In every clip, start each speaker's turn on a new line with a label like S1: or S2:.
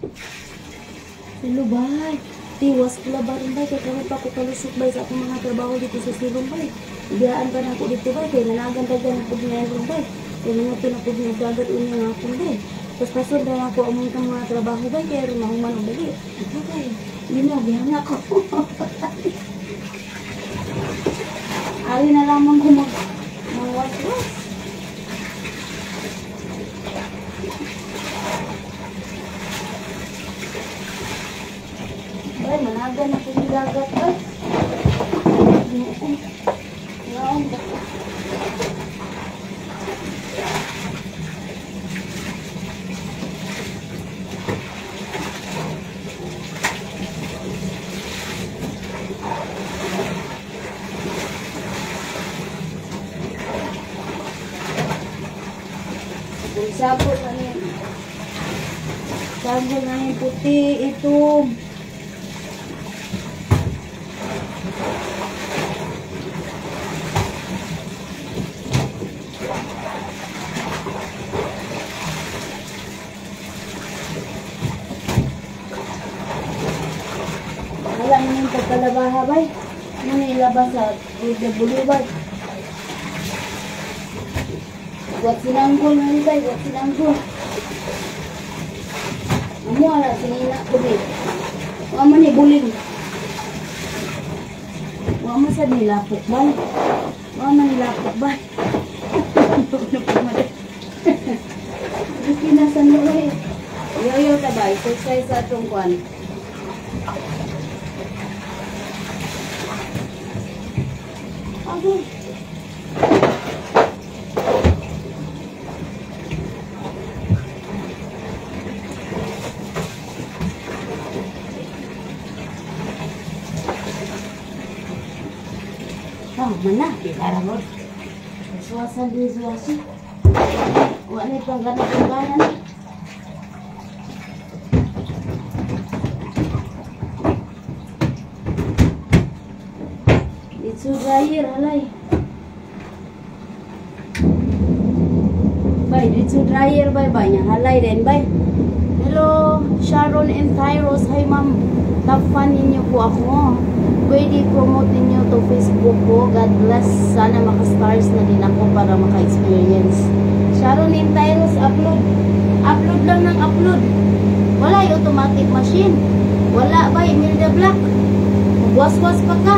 S1: Hello, bay. Tiwas pula ba rin, bay? Kaya kami pa ako kalusok, bay, sa akong mga trabaho dito sa silong, bay. Ibiyaan pa na ako dito, bay. Kaya nanagan-dagan ako dinayang, bay. Kaya nangatun ako dinagagat unya nga akong, bay. Tapos pasod na ako among mga trabaho, bay. Kaya rin mahuman ang dali. Ito, bay. Hindi na, bihan ako. Ari na lamang ko mag-was-was. Bay, managan na kong nilagat, bay. Naon ba? Sabon na yan. Sabon na yung puti. Ito. Wala na yung pagkalabaha, bay. Ano ilabas sa bulu, bay. Buat sinanggol na yun, bay. Buat sinanggol. Amo ala sinina ko, bay. Wama ni buling. Wama sa nilapok, bay. Wama nilapok, bay. Kinasan mo, bay. Yoyo ta, bay. Exercise sa atong kwan. Okay. Mana? Bicara mo. Suasan din suasi. Wala pang ganang-ganang. It's dryer, halay. Bay, it's dryer, bay. Banyak halay din, bay. Hello, Sharon and Tyros. Hi, ma'am. Top fan ninyo po ako. Pwede promote ninyo to Facebook ko. God bless. Sana maka-stars na din ako para maka-experience. Sharon and Tyros, upload. Upload lang ng upload. Wala yung automatic machine. Wala ba, Imelda Black? Magwas-was pa ka.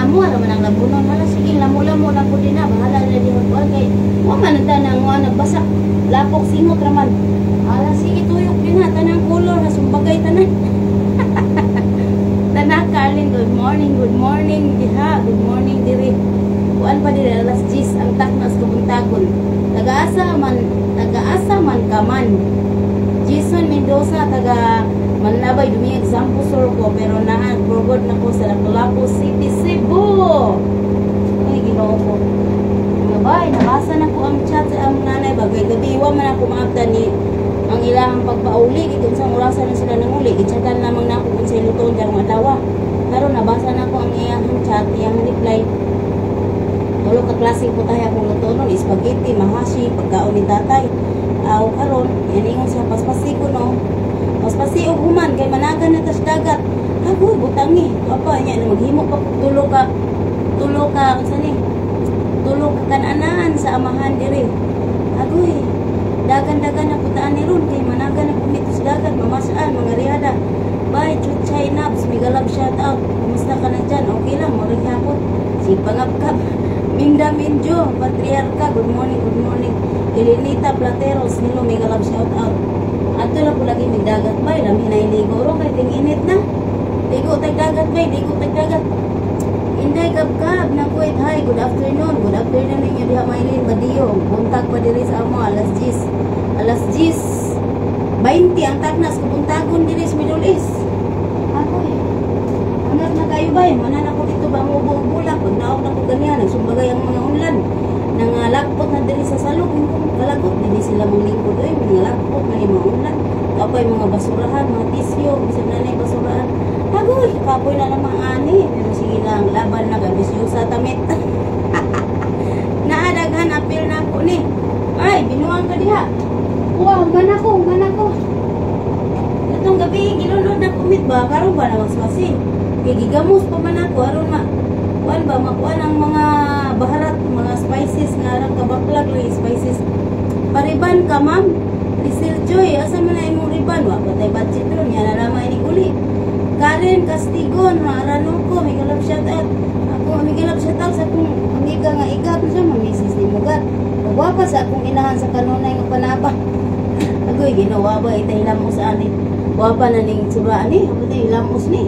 S1: Amo naman ang labunon. Hala, sige, lamo-lamo na po din na. Bahala na din mag-wagay. Huwag man ang nagbasak. Lapok, simot raman. Hala, sige, tuyok din na. Tanang color, nasumbagay tanan. Karlin, good morning diha, good morning diri. Kuan pa diri alas 10 ang taknas kabuntagon. Tagaasa man kaman. Jason Mendoza taga Manlabay dumi example sur ko pero naan forward na ko sa Lapu-Lapu City, Cebu. Ay Ginoo ko. Ngabay nabasa na ko ang chat sa among nanay bagay gabi wa man ako maabtan ni ang ilang pagpauli kung sa orasan na sila nanguli gitsatan lamang nako kung sa luton karong adlaw. Pero nabasa na ko ang iyang chat, iyang reply. Tulo ka klase po tayo akong lutonon, spaghetti, mahashi, pagkaon ni tatay. Aw karon, yan ingon siya paspasi ko no. Paspasi og human kay managan na tas dagat. Agoy butangi, apa nya maghimo pa tulo ka unsa ni? Tulo ka kananan sa amahan diri. Agoy, dagan-dagan na putaan ni ron kay managan na pumitos dagat, mamasaan, mga riada. Bye, Chuchay Nabs, Migalab shout out. Kumusta ka na dyan? Okay lang, maring hapon. Si Pangapkap, Minda Minjo, Patriarka, good morning. Elenita Plateros, hello, Migalab shout out. Ato na po lagi may dagat, bay. Lami na iligo. Ro, kay ting-init na. Ligo tag dagat, bay. Ligo tag dagat. Inday Kabkab, na kuwait, hi, good afternoon. Good afternoon ninyo diha, Maylin Badio. Buntag pa diri sa amo, alas 10. 20 ang taknas kubuntagon diri sa Middle East. Ako Manat na kayo ba? Manan ako dito ba mo bulak pag naog na ko ganyan nagsumbagay ang mga unlan. Nang lakpot na diri sa salog kalagot dili sila manglingkod oy mga lakpot na mga unlan. Kapay mga basurahan, mga tisyo, bisag nanay basurahan. Agoy, kapoy na namang ani. Pero sige lang, laban na gabisyo sa tamit. Naadaghan apil na ako ni. Ay, binuang ka diha. Wow, gana ko. ako mit ba karon ba na maswasi. Kay gigamos pa man ako aron kuan ba makuan ang mga baharat, mga spices nga arang kabaklag lang spices. Pariban ka ma'am. Lisil Joy, asa man na imong riban wa patay budget ron ya na lamay ni uli. Karen Castigon, arano ko may galap shout out. Ako may galap shout out sa akong amiga nga iga ko sa mamisis ni Mugat. Wapa sa akong inahan sa kanunay nga panaba. Agoy ginawa ba ita hilamos ani. Wapa na ning tsura ani, apay hilamos ni.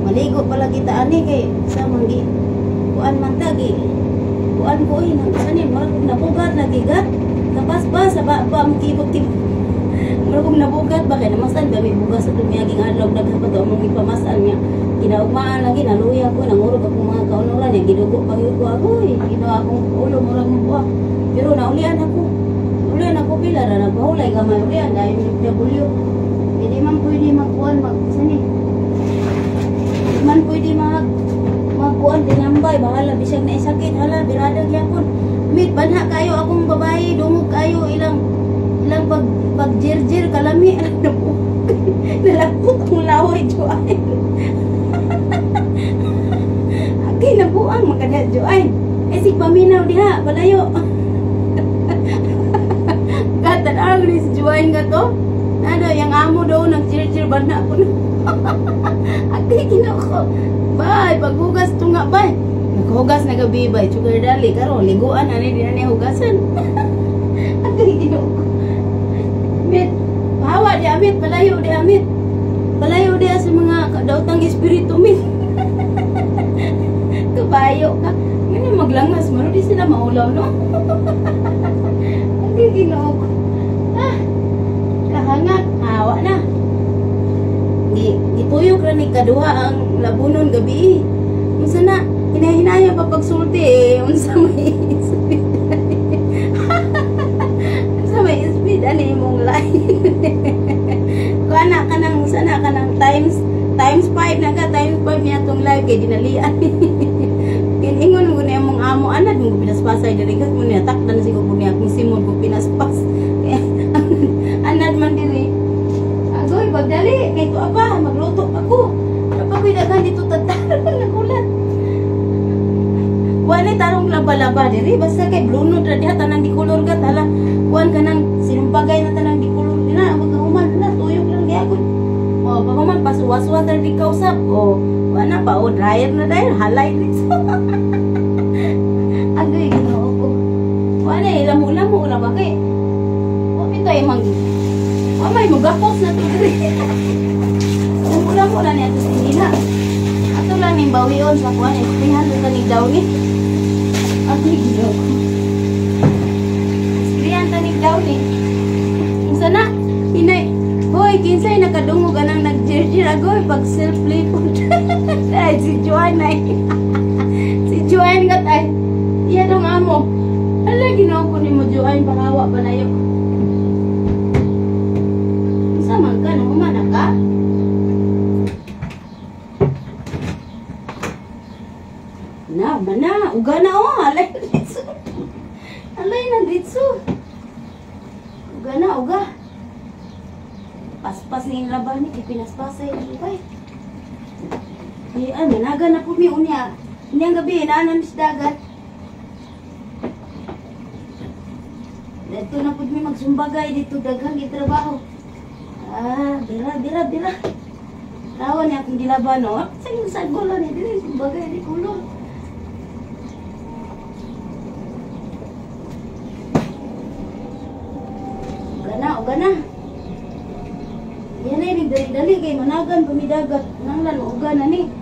S1: Maligo pala kita ani kay sa manggi. Kuan man tagi. Kuan ko nang sanin napugat lagi gat. Tapos ba sa ba mukibot-kibot. Mura kong nabugat ba kay namasan ba may bugas sa tumiyaging adlaw nagkapato among ipamasan niya. Kinaugmaan lagi naluya ko nangurog akong mga kaunuran niya gidugo pagyud ko agoy. Ginawa akong ulo murag mo buwa. Pero naulian ako. Ulian ako pila ra nagpahulay gamay ulian dahil W. Hindi man pwede magkuan magsani. Hindi man pwede magkuan dinambay bahala bisag na isakit hala birada gyapon. Mit banha kayo akong babae dungog kayo ilang pag-jirjir kalami nalapot ang laway Joanne. Agay na buang makadya Joanne. Si paminaw diha palayo. Katan agri si Joanne ka to. Ano yang amo daw nag-jirjir banha ko. Agay kinako. Bay paghugas tunga bay. Naghugas na gabi bay sugar dali karon liguan ani din ani hugasan. Agay kinako. Mit, hawa di amit, palayo di amit. Palayo di sa mga dautang espiritu mit. Kabayo ka. Ngayon maglangas, maro di sila maulaw, no? Ang ginoo ko. Kahangat, hawa na. Ituyok ra ni kaduha ang labunon gabi. Unsa na, hinahinaya pa pagsulti unsa may ani mong line. Kana kanang sana kanang times 5 na ka times 5 niya tong live kay dinalian. Kiningon mo na mong amo anad mo pinaspasay diri kat mo niya takdan siguro niya kung simon ko pinaspas. Anad man diri. Agoy pagdali kay to apa magluto ako. Apa koy daghan dito tataran nagulat. Wala tarong laba-laba diri basta kay blunod ra diha tanang di kolor gat hala. Kuan kanang sinumpagay na tanang di kulor dina magkahuman na tuyok lang gyapon. Oh, paghuman pasuwas-was ra di kausap. Oh, wala pa o dryer na dahil halay dito. Agoy ginoo ko. Wala ilamo-lamo ra ba kay. O pitay mang. Wa may magapos na to diri. Ilamo-lamo ra ni ato sinina. Ato lang ning bawion sa kuan ispihan to ni daw ni. Agoy ginoo ko. Tanig daw ni. Unsa na? Hinay. Hoy, kinsay nakadungog anang nag-jirjir agoy pag self-lipod. Ay, si Joanne ay. Si Joanne gat ay. Iya dong amo. Ala, ginawa ko ni mo Joanne pakawa pa na yun. Unsa man ka? Namumana ka? Na, uga na o. Alay na ditso. Alay na ditso. Uga na, uga. Paspas na yung laban ni, pinaspasay yung ubay. Ay, managa na po mi unya. Hindi ang gabi, inaanan mis dagat. Dito na po mi magsumbagay dito, daghang itrabaho. Bira. Rawan niya akong gilaban, no? Sa yung sagolo ni, dito sumbagay di kulong. Uga na. Yan ay nagdali-dali kay managan pumidagat. Nanglan uga na ni.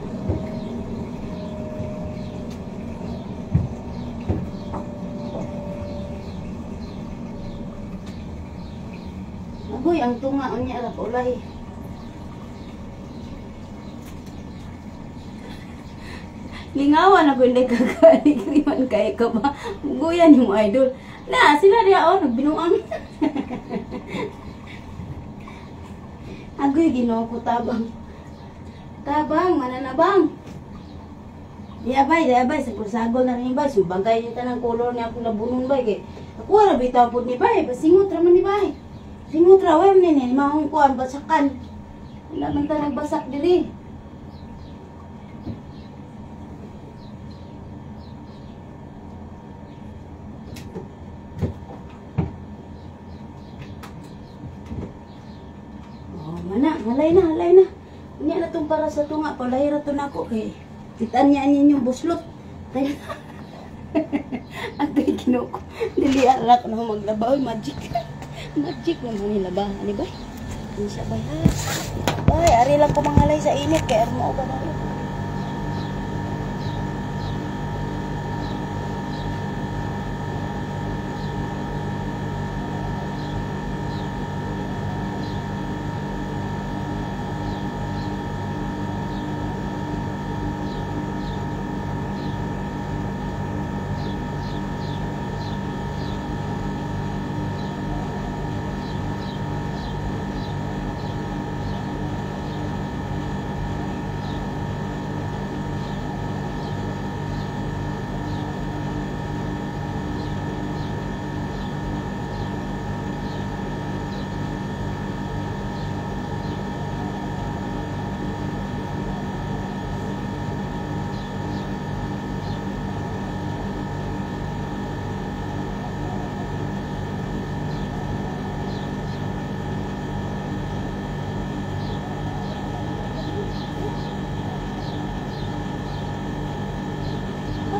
S1: Agoy ang tunga unya ra ulay. Lingawan ako hindi kagaliman kay ka ba. Guyan yung idol. Na sila dia nagbinuang. Agoy ginoo ko tabang. Tabang mananabang. Dia bay sa sagol na rin bay. Subagay niya tanang kolor niya akong labunon bay kay. Ako ra bitaw pud ni bay, pasingot ra man ni bay. Singot ra way ni mahong kuan basakan. Wala man ta nagbasak diri. Oh, mana, halay na. Unya na tong para sa tunga, palahira to nako kay kitaan niya ninyong buslot. Ang kinoko. Dili alak na maglabaw, magic. Magic naman nila ba? Ani ba? Ano siya ba? Ay, ari lang ko mangalay sa init kay armo ba na.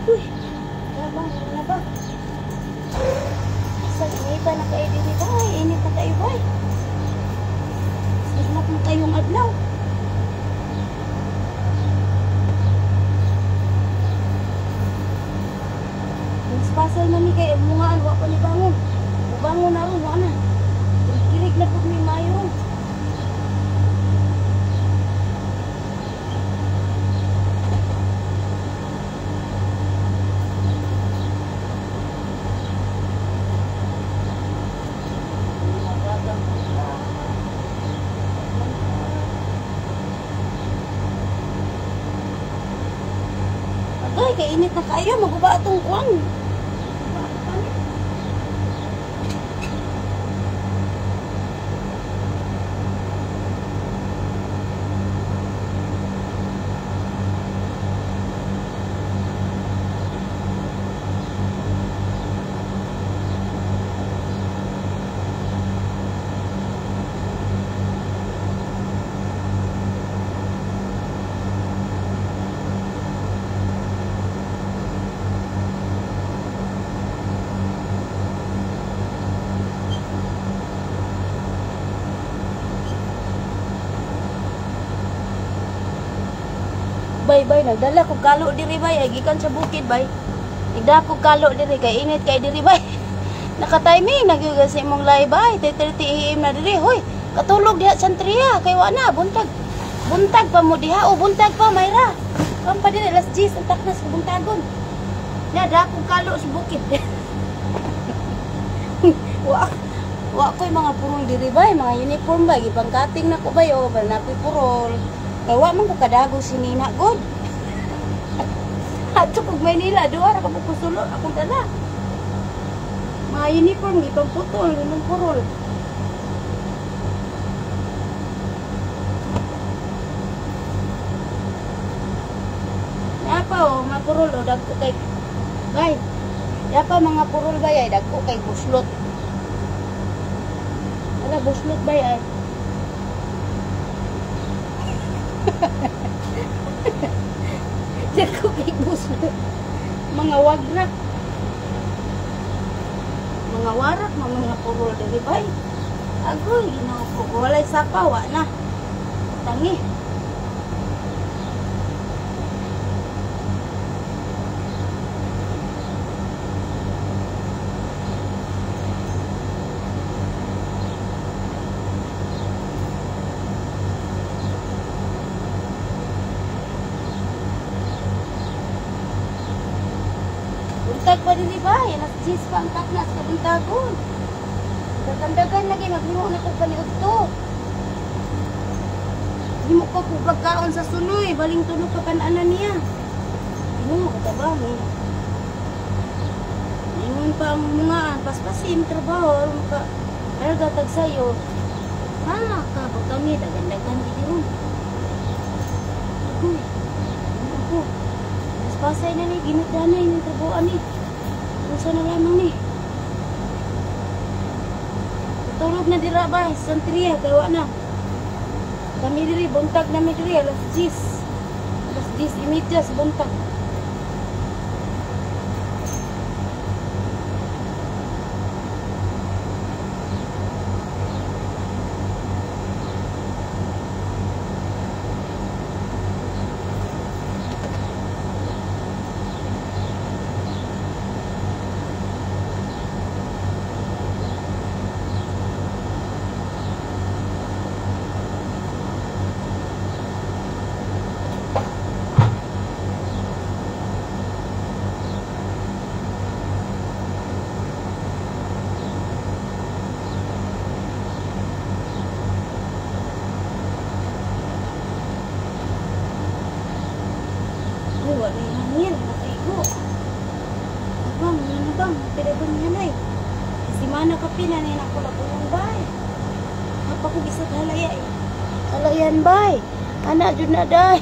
S1: Uy, labang na ba? Sa initan na kayo din ito. Ay, init na kayo ba? Sarap na kayong adlaw. Mas pasal na ni kayo. Mungaan, wako ni bangon. Bangon na rin, wako na. Kirig na po ni Mayo. Agay, kay init na kayo. Maguba itong kuwang. Bay, nagdala ko kalo diri bay, ay gikan sa bukid bay. Nagdala ko kalo diri kay init kay diri bay. Naka-timing nagyugasi mong live bay, 3:30 AM na diri. Hoy, katulog diha Santria kay wa na buntag. Buntag pa mo diha o buntag pa Mayra. Kam pa diri alas 10 ang taknas ko buntagon. Nada ko kalo sa bukid. Wa ko'y mga purol diri bay, mga uniform bay, gipangkating na ko bay o na ko'y purol. Kaya wa man ko kadago si Nina God. Ato kog Maynila, duwa ra ka po kusulod akong dala. Mga uniform, ipang putol, limang purol. Yapa o, mga purol o, dagko kay... Bay, yapa mga purol bay ay, dagko kay buslot. Wala, buslot bay ay. Dagko kay buslot. Mga wagrak. Mga warak, mga purol diri bay. Agoy, ginoo ko. Walay sapa, wa na. Tangi. Buntag pa din ba? Alas 10 pa ang taknas ka buntagon. Dagan-dagan lagi maghimo na kog paniudto. Di mo ko pagkaon sa sunoy, baling tulog ka kananan niya. Mo ka ba ni? Ingon pa ang mga paspasim trabaho ka. Ay gatag sayo. Ha ka butang ni dagan-dagan di ron. Asay na ni, ginagdanay ni trabuan ni. Unsa na lamang ni. Tulog na dira ba, Santeria, gawa na. Kami diri, buntag na mi diri, alas 10. Alas 10:30 sa buntag. Ay, wala yung hangin. Nakaigo. Abang, ano bang? Pinabang yan ay. Kasi mana ka pinanin ako na po yung bay. Apa ko bisa halaya eh. Halayan bay. Anak dun na day.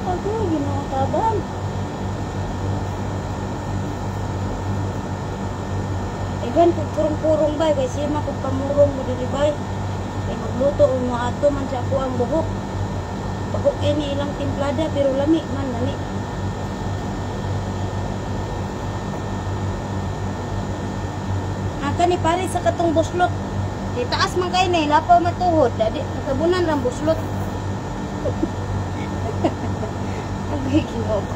S1: Ako, ginawa tabang. Iban, purong-purong bay. Kaya siya makapamurong mo dili bay. Kaya magluto o mga ato man siya ako ang buhok. Buhok ini ilang timplada pero lami man, lami. Aka ni pare sa katong buslot. Di taas man kayo na, lapaw matuhod. Dadi, nakabunan lang buslot. Agay ginawa ko.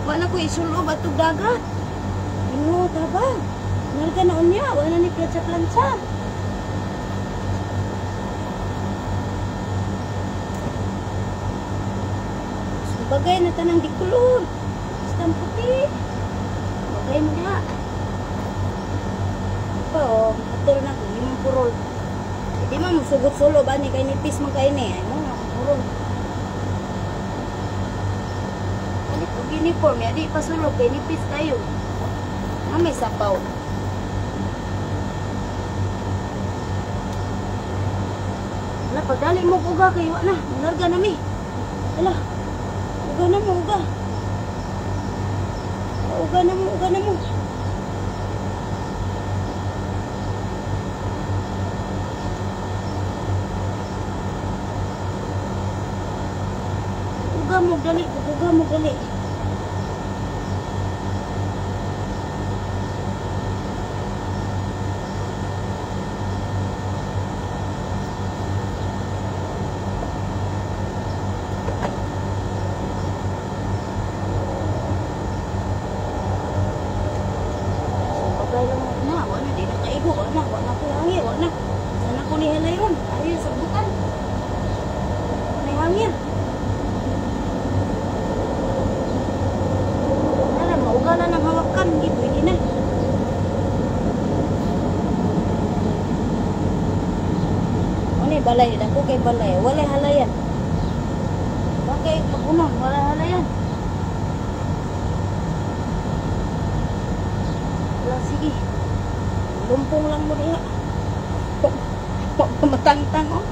S1: Wala ko isulo batog dagat. Ano, tabang. Narga na unya, wala ni plancha-plancha. Bagay na tanang di kulor. Basta ang puti. Bagay mo na. Apa o, hatol na ko, limang purol. Hindi man musugot sulo ba ni kay nipis man kay ni. Ay mo na, purol. Alit o uniform, yadi pa sulo kay nipis kayo. May sapaw. Wala, pagdali mo uga kayo na. Narga na mi. Wala. Uga na mo, uga. Uga na mo, uga na mo. Uga mo, dali. Uga mo, dali. Sana ko ni halayon. Ayaw sa bukan. May hangin. Wala, maugalan ng hawakan. Hindi pwede na. Ano yung balay? Ako kay balay. Wala halayan. Bakit magunang? Wala halayan. Wala, sige. Lumpong lang mo diha. Matangtang oh.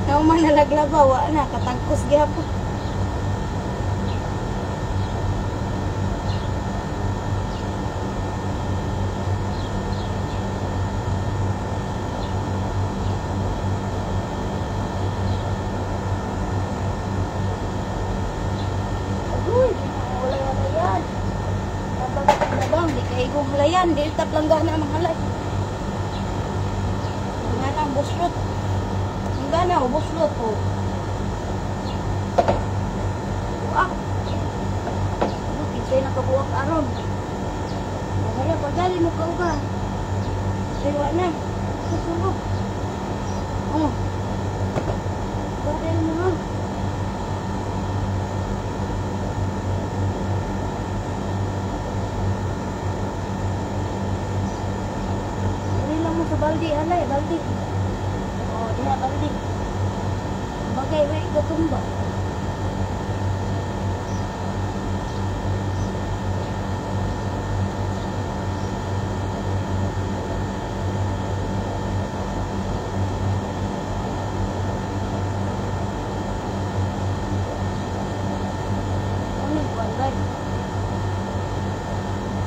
S1: Kau man nalaglaba wa na katangkos gyapon. Aduy, wala-wala yan. Tabang, di kayo kong halayan. Di tap langga na mahalay. Buslot. Hingga na, buslot po. Buak. Kinsay nakabuak aron. Kaya pagdali mo ka uga. Siwa na. Susulog. Oh. Pagdali mo ha. Dali lang mo sa baldi. Alay, baldi. kami. Bagay may gatumba.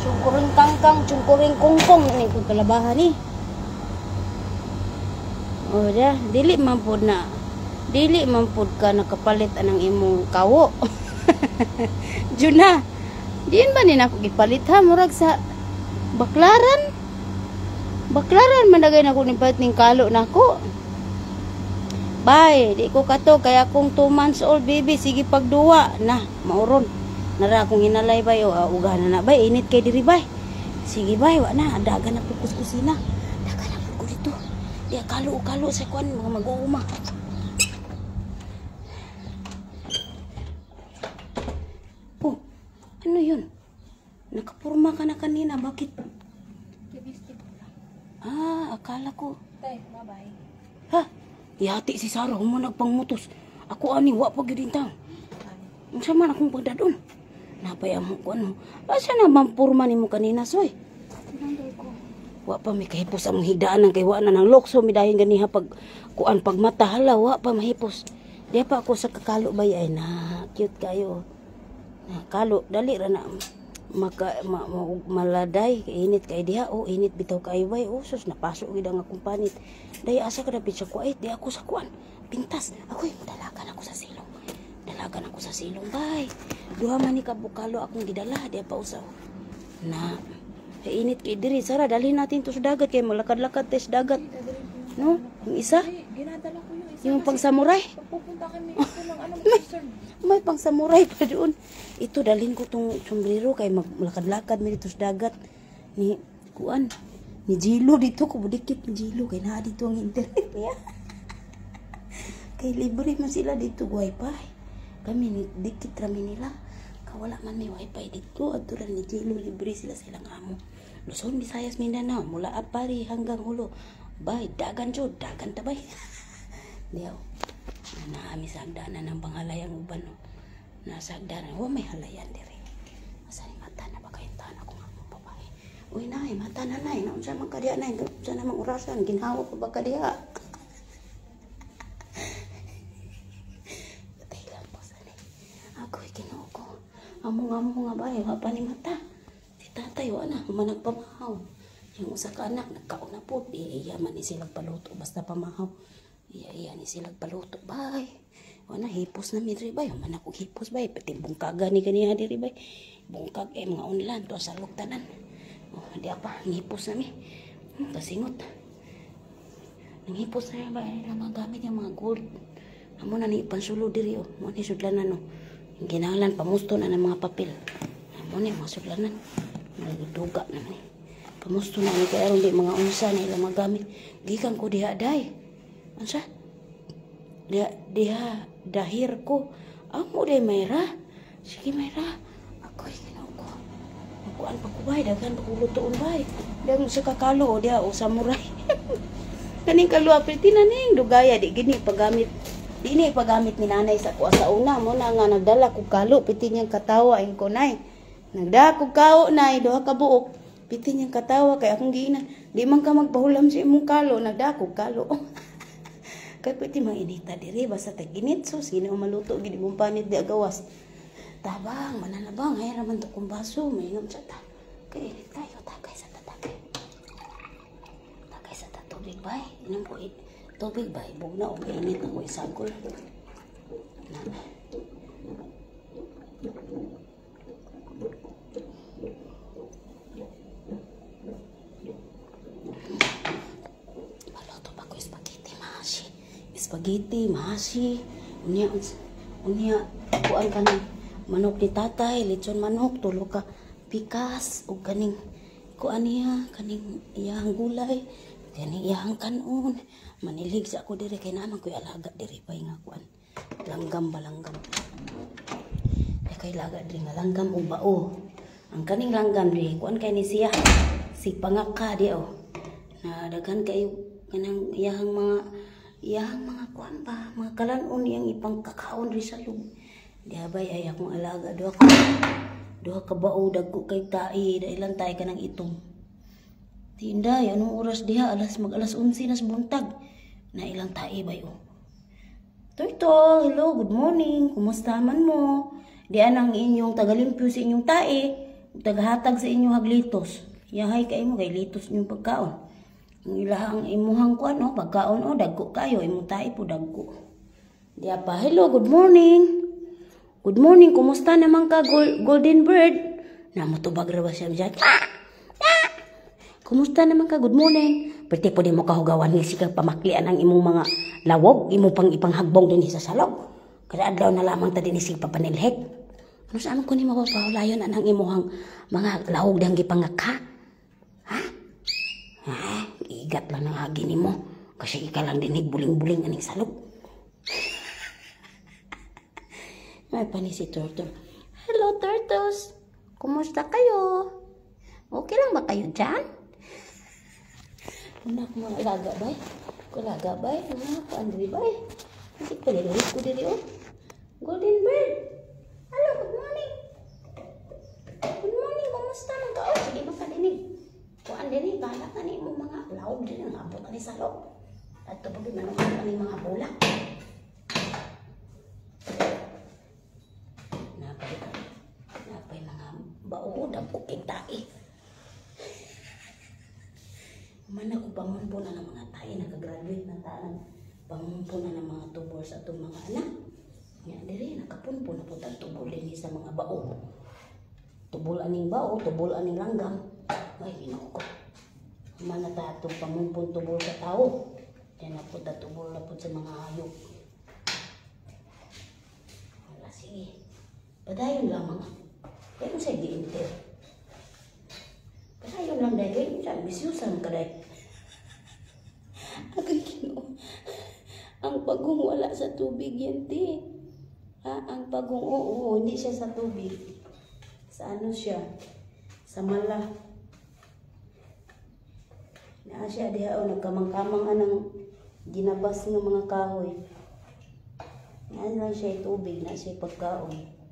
S1: Cungkuring kangkang, cungkuring kungkong ini kung kalabahan ni. Oh dah, dili mampud ka nakapalit anang imong kawo. Juna, diin ba ni ako gipalit ha murag sa baklaran. Baklaran managay nako ni palit ning kalo nako. Bye, di ko kato kaya akong 2 months old baby sige pagduwa na mauron. Nara akong hinalay bay o ugahan na bay init kay diri bay. Sige bay wa na dagan na pud kusina. Dagan na pud ko dito. Di kalo sa kwan mga mag-uuma. Oh, ano yun? Nakapurma ka na kanina, bakit? Ah, akala ko.
S2: Bye-bye.
S1: Ha? Ihati si Sarah, mo nagpangmutos. Ako ani, wa pa gidintang. Unsa man akong pagdadon? Napay mo ko ano. Asa na mampurma nimo kanina, soy?
S2: Nanday ko.
S1: Wa pa may kahipos ang hidaan ng kay wa na ng lokso mi dayon ganiha pag kuan pag mata hala wa pa mahipos. Di pa ako sa kakalo bay ay na cute kayo. Na kalo dali ra na maladay kay init kay diha o init bitaw kay bay o sus napasok gid ang akong panit. Day asa kada pitsa ko ay di ako sa kuan. Pintas. Ako'y dalagan ako sa silong. Dalagan ako sa silong bay. Duha man ni kabukalo akong gidala di pa usaw. Na kay init kay diri Sara dalhin natin to sa dagat kay malakad-lakad tes dagat. No? Yung isa?
S2: Ginadala ko yung isa.
S1: Yung pang samurai?
S2: Pupunta kami ito ng ano concern.
S1: May pang samurai pa doon. Ito dalhin ko tong sombrero kay malakad-lakad mi dito sa dagat. Ni kuan ni Jilo dito ko budikit ni Jilo kay naa dito ang internet niya. Kay libre man sila dito wifi. Kami ni dikit rami nila. Wala man may wifi dito at turan ni Jilo libre sila silang amo. Luzon, Visayas, Mindanao mula Apari hanggang Hulo. Bay, dagan jud, dagan tabay. Diyaw. Naami sa hagdanan ng panghalayang uban no. Nasa hagdanan, wa may halayan diri. Asa ni mata na ba kayong tanan ako nga mong babae. Uy nay, mata na nay, naunsa man kadiya nay, sa namang orasan ginhawa pa ba kadiya. Patay lang po sa ni. Ako'y Ginoo ko. Among nga bay, wa pa ni mata. Si tatay wa na managpamahaw. Yung usa ka anak nagkaon na po, iya man ni silang paluto basta pamahaw. Iya ni silang paluto bay. Wa na hipos na mi diri bay, man ako hipos bay, pati bungkaga ni ganiha diri bay. Bungkag mga unlan to sa lugtanan. Oh, di apa hipos na mi. Kasingot. Nang hipos na bay, na mga gamit yung mga gold. Amo na ni pansulo diri oh, mo ni sudlanan oh. Ginahalan pamusto na ng mga papel. Amo ni mga sudlanan. Nagduga naman eh. Pamusto na ni kaya di mga unsa na ilang magamit. Gikan ko diha day. Ansa? Diha dahir ko. Amo day Mayra. Sige Mayra. Ako'y Ginoo ko. Kuan pa ko bay daghan pa ko lutoon bay. Dang sa kakalo diha o samurai. Kaning kaluwa pritina ning dugaya di gini pagamit. Di ni pagamit ni nanay sa kuha sa una mo na nga nagdala ko kalo piti niyang katawa ang kunay. Nagdala ko kao nay duha ka buok. Piti niyang katawa kay akong giinan. Di man ka magpahulam sa imong kalo, nagdako kalo. Kay piti manginita diri basta taginit sus gini maluto gini mong panit di agawas. Tabang mananabang ay raman to kung baso may ingam sa ta. Kay init kayo tagay sa tatagay. Tagay sa tatubig bay. Inom ko tubig bay. Bugna o init na ko isagol. Spaghetti, mahasi, unya, kuan kanang manok ni tatay, lechon manok, tulo ka pikas, o kaning kuan niya, kaning iyang gulay, kaning iyang kanon, manilig sa ako diri, kay naman ko'y alaga diri pa nga kuan, langgam balanggam. Kay laga diri nga langgam o bao. Ang kaning langgam diri, kuan kay ni siya, si pangaka di o. Na daghan kayo kanang iyang mga Yang mga kuan pa, mga kalanon yang ipangkakaon ri sa lug. Diabay ay akong alaga duha ka bao dagko kay tai, dailan tay ka nang itong. Tinday, anong oras diha? Alas 11 na sa buntag. Na ilang tai ba yun? Turtle, hello, good morning. Kumusta man mo? Diyan ang inyong tagalimpyo sa inyong tai. Tagahatag sa inyong haglitos. Yahay kay mo, kay litos inyong pagkaon. Ang ilahang imuhang ko ano, pagkaon o, dagko kayo. Imong tai po dagko. Diya pa, hello, good morning. Good morning, kumusta naman ka, golden bird? Namutubag ra ba siya dyan? Kumusta naman ka? Good morning. Pwede po di mo kahugawan ni sikang pamaklian ang imong mga lawog, imong pang ipanghagbong din sa salog. Kada adlaw na lamang ta din isig papanilhek. Ano saan ko ni mapapahulayon anang imuhang mga lawog dang gipangaka? Ha? Ha? Igat lang ng agi nimo kasi ika lang dinig buling-buling aning salog. May pani si Turtle. Hello, turtles. Kumusta kayo? Okay lang ba kayo dyan? Una ko mga alaga bay. Kulaga bay. Mga ko andri bay. Hindi pa nilawit ko diri o. Golden bird. Hello, good morning. Good morning. Kumusta man ka? O, sige makadinig. Kung andiri, balat na ni mo mga lawog din ang abot ani sa loob. At ito pag nanong ani mga bulak. Napay mga baudang kuking tai. Mana ko pamumpunan ng mga tayo, nakagraduate na tayo, pamumpunan ng mga tubos at mga anak. Nga diri, nakapunpun na po ang tubol din sa mga bao. Tubol aning bao, tubol aning langgam. Ay, ginoo ko. Mana ta itong pamumpun tubol sa tao. Yan na po ta tubol na po sa mga hayop. Wala, sige. Padayon lamang. Kaya mo sa'yo di-inter. Padayon lang dahil. Sabi, bisyusan ka dahil. Agay Ginoo. Ang pagong wala sa tubig yan, ti. Ha? Ang pagong, oo, hindi siya sa tubig. Sa ano siya? Sa mala. Naa siya diha o nagkamang-kamang anang ginabas ng mga kahoy. Naan lang siya tubig, na siya pagkaon.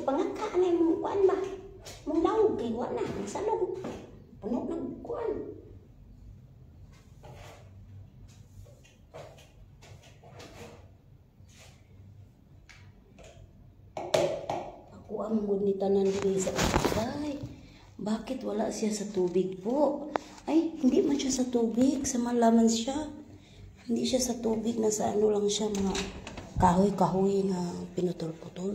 S1: Pangaka na yung kuan ba? Mong lawog kay kuan na, magsalong. Puno ng kuan. Ako ang ngunitanan diri sa bagay. Bakit wala siya sa tubig po? Ay, hindi man siya sa tubig. Sa malaman siya. Hindi siya sa tubig. Nasa ano lang siya, mga kahoy-kahoy na pinutol-putol.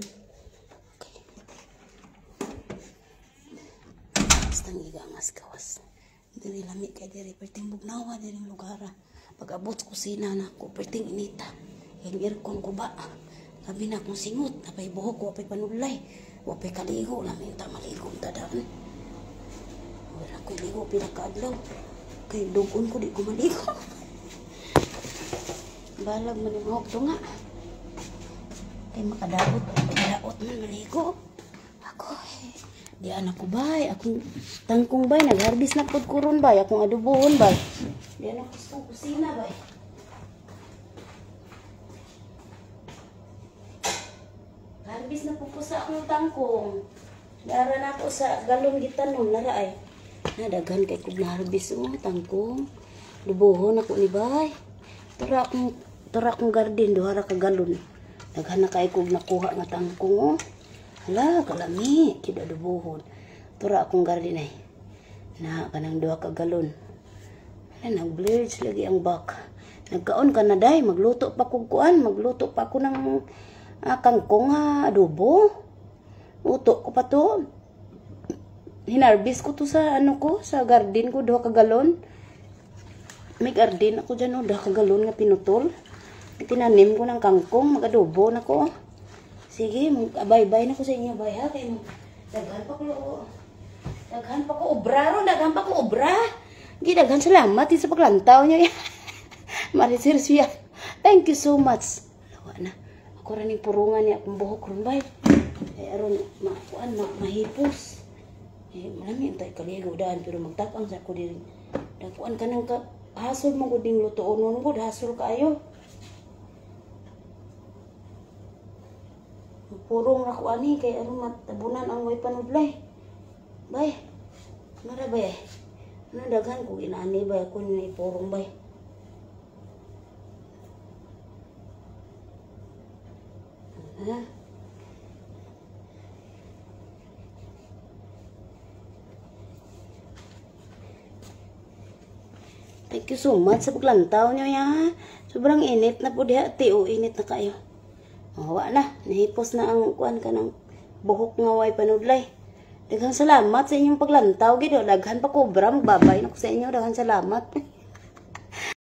S1: Igangas kawas. Diri lami kay diri perting bugnawa diri lugar. Pag abot sa kusina na ko perting inita. Yung aircon ko ba? Labi na akong singot, apay buhok ko, apay panulay. Wapay kaligo, lamin ta maligo ta daan. Wala ko ligo pinakaadlaw. Kay dugon ko di ko maligo. Balag man yung mahok to nga. Kay makadaot man maligo. Ako di anak ko bay, akong tangkong bay, nagharbis na pod kuron bay, akong adobohon bay. Di anak ko sa kusina bay. Harbis na po sa akong tangkong. Dara na ako sa galon gitanon, nara ay. Nadaghan kay kog naharbis o, tangkong. Dubohon ako ni bay. Tara akong garden, duhara ka galon. Daghan na kay kog nakuha nga tangkong o. Hala, kalami, kida dubuhon. Tura akong garden ay. Na, kanang duha ka galon. Hala, nag-blurge lagi ang bak. Nagkaon ka na day, magluto pa kong kuan, magluto pa ako ng kangkong adobo. Luto ko pa to. Hinarbis ko to sa ano ko, sa garden ko, duha ka galon. May garden ako dyan, duha ka galon nga pinutol. Tinanim ko ng kangkong, mag-adobo na ko. Sige, abay-bay na ko sa inyo, bay ha. Kaya daghan pa ko obra ron, daghan pa ko obra. Daghan salamat sa paglantaw niyo. Marisir siya. Thank you so much. Lawa na. Ako rin yung purungan niya akong buhok ron bay. Aron mahipos. Malamig tayo kaligo daan pero magtapang sa ko din. Dakuan ka nang hasol mo guding lutoon mo gud hasol kaayo. Purong ako ani kay aron matabunan ang way panudlay. Bay. Mara bay. Ano daghan ko inaani bay ako ni purong bay. Ha? Thank you so much sa paglantaw nyo ya. Sobrang init na po diha. Tiyo, init na kayo. Mawa na. Nahipos na ang kuan ka ng buhok nga way panudlay. Daghang salamat sa inyong paglantaw. Daghan pa kubra. Magbabay na ko sa inyo. Daghang salamat.